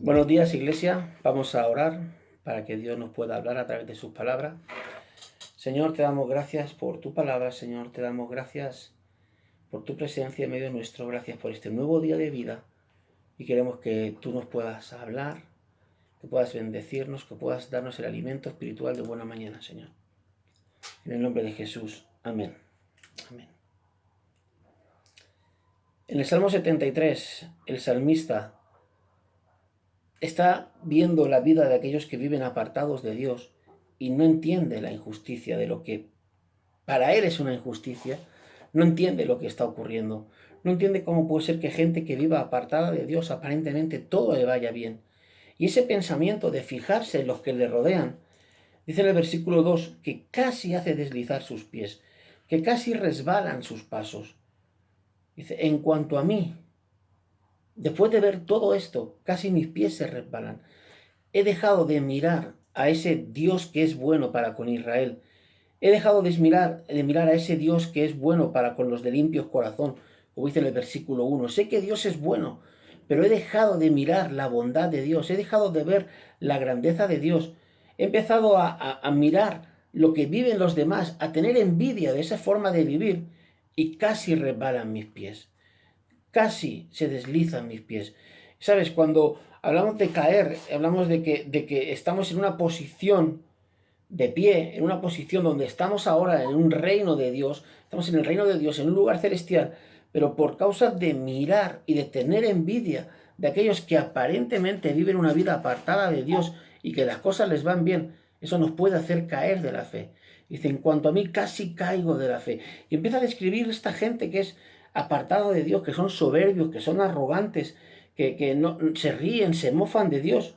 Buenos días, Iglesia. Vamos a orar para que Dios nos pueda hablar a través de sus palabras. Señor, te damos gracias por tu palabra, Señor. Te damos gracias por tu presencia en medio nuestro. Gracias por este nuevo día de vida. Y queremos que tú nos puedas hablar, que puedas bendecirnos, que puedas darnos el alimento espiritual de buena mañana, Señor. En el nombre de Jesús. Amén. Amén. En el Salmo 73, el salmista está viendo la vida de aquellos que viven apartados de Dios y no entiende la injusticia de lo que para él es una injusticia, no entiende lo que está ocurriendo, no entiende cómo puede ser que gente que viva apartada de Dios aparentemente todo le vaya bien. Y ese pensamiento de fijarse en los que le rodean, dice en el versículo 2, que casi hace deslizar sus pies, que casi resbalan sus pasos. Dice, en cuanto a mí, después de ver todo esto, casi mis pies se resbalan. He dejado de mirar a ese Dios que es bueno para con Israel. He dejado de mirar a ese Dios que es bueno para con los de limpios corazón, como dice en el versículo 1. Sé que Dios es bueno, pero he dejado de mirar la bondad de Dios. He dejado de ver la grandeza de Dios. He empezado a mirar lo que viven los demás, a tener envidia de esa forma de vivir, y casi resbalan mis pies. Casi se deslizan mis pies. ¿Sabes? Cuando hablamos de caer, hablamos de que estamos en una posición de pie, en una posición donde estamos ahora en un reino de Dios, estamos en el reino de Dios, en un lugar celestial, pero por causa de mirar y de tener envidia de aquellos que aparentemente viven una vida apartada de Dios y que las cosas les van bien, eso nos puede hacer caer de la fe. Dice, en cuanto a mí casi caigo de la fe. Y empieza a describir esta gente que es apartada de Dios, que son soberbios, que son arrogantes, que no, se ríen, se mofan de Dios,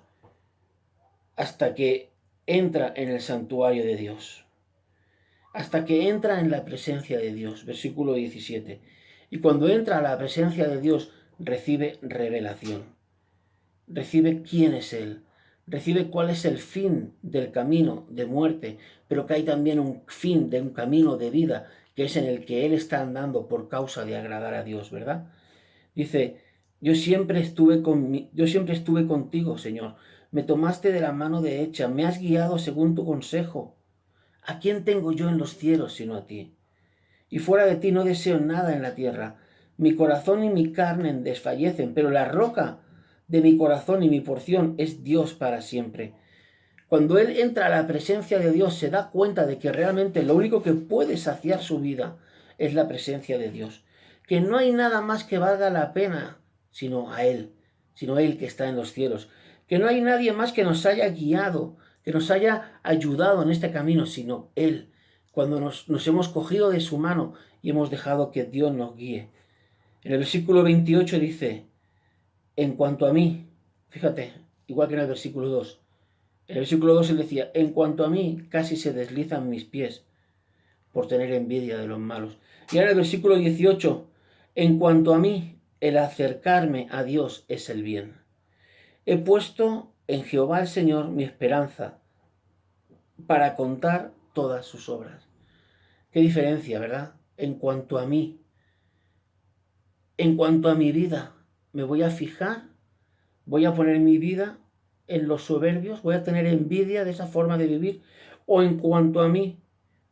hasta que entra en el santuario de Dios, hasta que entra en la presencia de Dios, versículo 17. Y cuando entra a la presencia de Dios, recibe revelación, recibe quién es Él, recibe cuál es el fin del camino de muerte, pero que hay también un fin de un camino de vida, que es en el que Él está andando por causa de agradar a Dios, ¿verdad? Dice, yo siempre estuve contigo, Señor. Me tomaste de la mano derecha, me has guiado según tu consejo. ¿A quién tengo yo en los cielos sino a ti? Y fuera de ti no deseo nada en la tierra. Mi corazón y mi carne desfallecen, pero la roca de mi corazón y mi porción es Dios para siempre. Cuando él entra a la presencia de Dios, se da cuenta de que realmente lo único que puede saciar su vida es la presencia de Dios. Que no hay nada más que valga la pena sino Él que está en los cielos. Que no hay nadie más que nos haya guiado, que nos haya ayudado en este camino, sino Él. Cuando nos hemos cogido de su mano y hemos dejado que Dios nos guíe. En el versículo 28 dice, en cuanto a mí, fíjate, igual que en el versículo 2, en el versículo 2 él decía, en cuanto a mí, casi se deslizan mis pies por tener envidia de los malos. Y ahora el versículo 18, en cuanto a mí, el acercarme a Dios es el bien. He puesto en Jehová el Señor mi esperanza para contar todas sus obras. Qué diferencia, ¿verdad? En cuanto a mí, en cuanto a mi vida, me voy a fijar, voy a poner mi vida en los soberbios, voy a tener envidia de esa forma de vivir, o en cuanto a mí,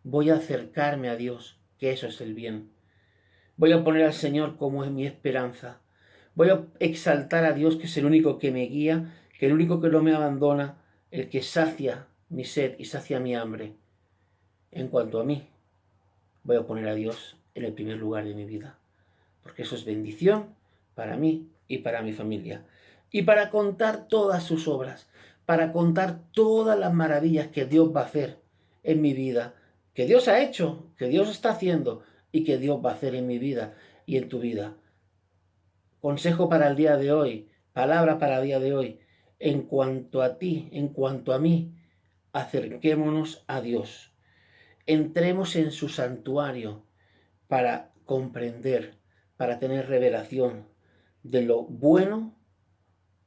voy a acercarme a Dios, que eso es el bien. Voy a poner al Señor como es mi esperanza. Voy a exaltar a Dios, que es el único que me guía, que el único que no me abandona, el que sacia mi sed y sacia mi hambre. En cuanto a mí, voy a poner a Dios en el primer lugar de mi vida, porque eso es bendición para mí y para mi familia. Y para contar todas sus obras, para contar todas las maravillas que Dios va a hacer en mi vida, que Dios ha hecho, que Dios está haciendo y que Dios va a hacer en mi vida y en tu vida. Consejo para el día de hoy, palabra para el día de hoy. En cuanto a ti, en cuanto a mí, acerquémonos a Dios. Entremos en su santuario para comprender, para tener revelación de lo bueno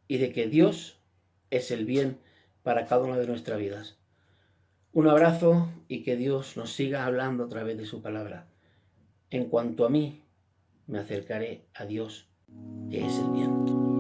y de que Dios es el bien para cada una de nuestras vidas. Un abrazo y que Dios nos siga hablando a través de su palabra. En cuanto a mí, me acercaré a Dios, que es el bien.